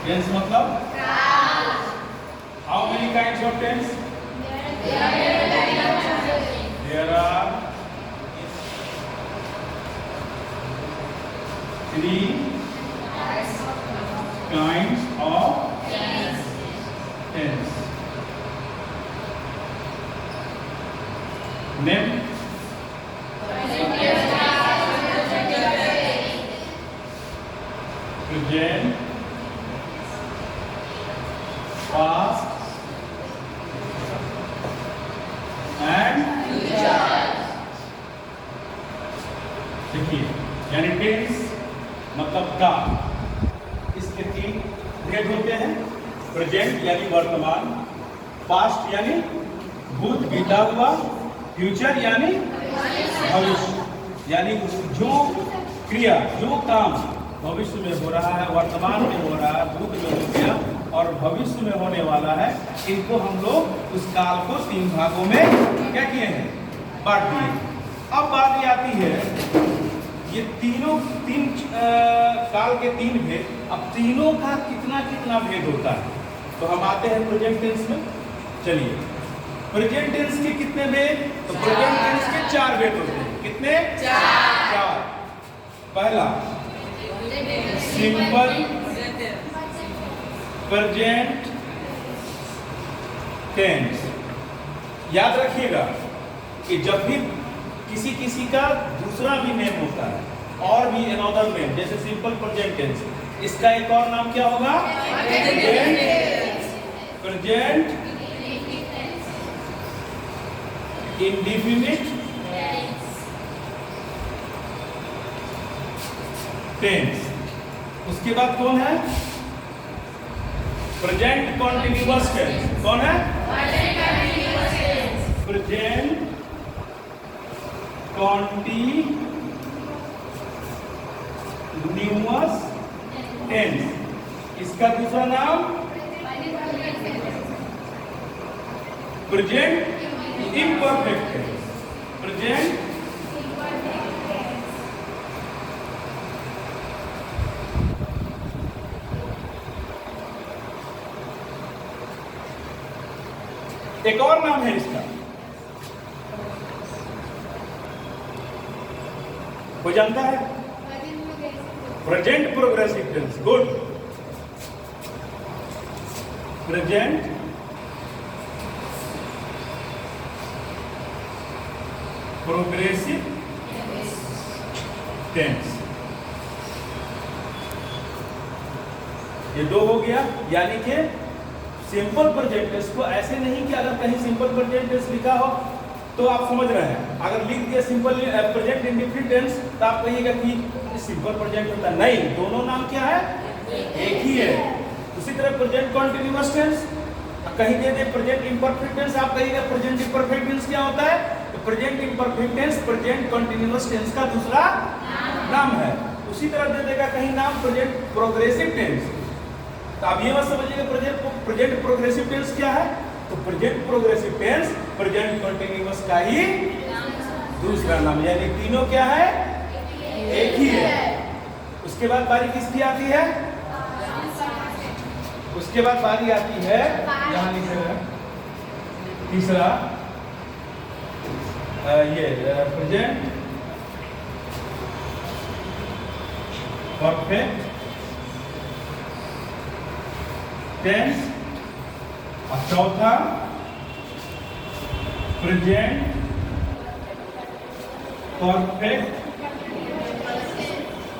Tense मतलब how many kinds of tense? There are 3 kinds of tense. Name. Present, past, and देखिए, यानी tense मतलब काल, इसके 3 भेद होते हैं। प्रेजेंट यानी वर्तमान, पास्ट यानी भूत बीता हुआ, फ्यूचर यानी भविष्य, यानी जो क्रिया जो काम भविष्य में हो रहा है, वर्तमान में हो रहा है, भूत में हो गया और भविष्य में होने वाला है, इनको हम लोग उस काल को 3 भागों में क्या किए हैं? बांट दिए। अब बात ये आती है, ये तीन काल के 3 भेद, अब तीनों का कितना कितना भेद होता है? तो हम आते हैं प्रेजेंट टेंस में। चलिए, प्रेजेंट टेंस के कितने भेद? तो प्रेजेंट टेंस के 4 भेद होते हैं। कितने? 4। पहला सिंपल प्रेजेंट टेंस। याद रखिएगा कि जब भी किसी का दूसरा भी नेम होता है और भी अनदर नेम, जैसे सिंपल प्रेजेंट टेंस, इसका एक और नाम क्या होगा? Present indefinite tense. उसके बाद कौन है? Present continuous tense. कौन है? Present continuous tense. इसका दूसरा नाम प्रेजेंट इम्परफेक्ट टेंस। प्रेजेंट एक और नाम है इसका, कोई जानता है? Present progressive tense. Good. Present progressive tense. ये 2 हो गया। यानी कि सिंपल प्रेजेंट टेंस को ऐसे नहीं कि अगर कहीं सिंपल प्रेजेंट टेंस लिखा हो तो आप समझ रहे हैं, अगर लिख दिया सिंपल प्रेजेंट इंडेफिनिट टेंस तो आप कहिएगा कि सिंपल प्रेजेंट होता है। नहीं, दोनों नाम क्या है? एक ही है। उसी तरह प्रेजेंट कॉन्टिन्यूअस टेंस, कहीं दे दे प्रेजेंट इम्परफेक्ट टेंस, आप कहिएगा प्रेजेंट इम्परफेक्ट टेंस क्या होता है? तो present imperfect tense present continuous tense का दूसरा नाम है। उसी तरह दे देगा कहीं नाम प्रेजेंट प्रोग्रेसिव टेंस, तो आप ये मत समझिएगा प्रेजेंट प्रोग्रेसिव टेंस क्या है। तो present progressive tense present continuous का ही दूसरा नाम, यानी तीनों क्या है? एक ही है। उसके बाद बारी किसकी आती है? उसके बाद बारी आती है जहां लिखे हैं तीसरा, ये प्रेजेंट परफेक्ट टेंस और चौथा प्रेजेंट परफेक्ट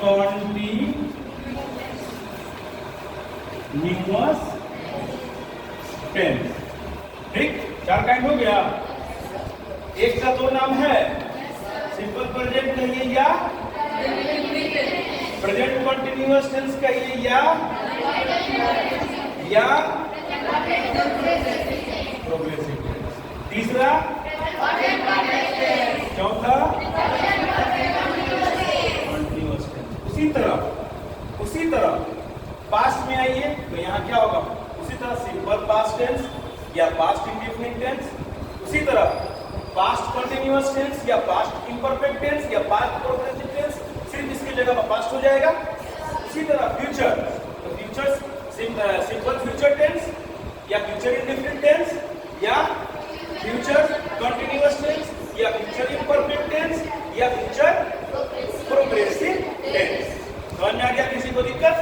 कॉन्टिन्यूअस टेंस। ठीक, 4 काइंड हो गया। एक का 2 नाम है, सिंपल प्रेजेंट कहिए या प्रेजेंट कॉन्टिन्यूअस टेंस कहिए या प्रोग्रेसिव टेंस। तीसरा, चौथा कंटीन्यूअस टेंस। उसी तरह पास्ट में आइए तो यहाँ क्या होगा? उसी तरह सिंपल पास्ट टेंस या पास्ट इंडेफिनिट टेंस, उसी तरह पास्ट कंटीन्यूअस टेंस या पास्ट इम्परफेक्ट टेंस या पास्ट प्रोग्रेसिव टेंस, सिर्फ इसकी जगह पर पास्ट हो जाएगा। उसी तरह फ्यूचर, तो फ्यूचर सिंपल फ्यूचर टेंस या फ्यूचर इंडेफिनिट टेंस या फ्यूचर कंटिन्यूअस टेंस या फ्यूचर इम्परफेक्ट टेंस या फ्यूचर प्रोग्रेसिव टेंस। समझ में आ गया? किसी को दिक्कत?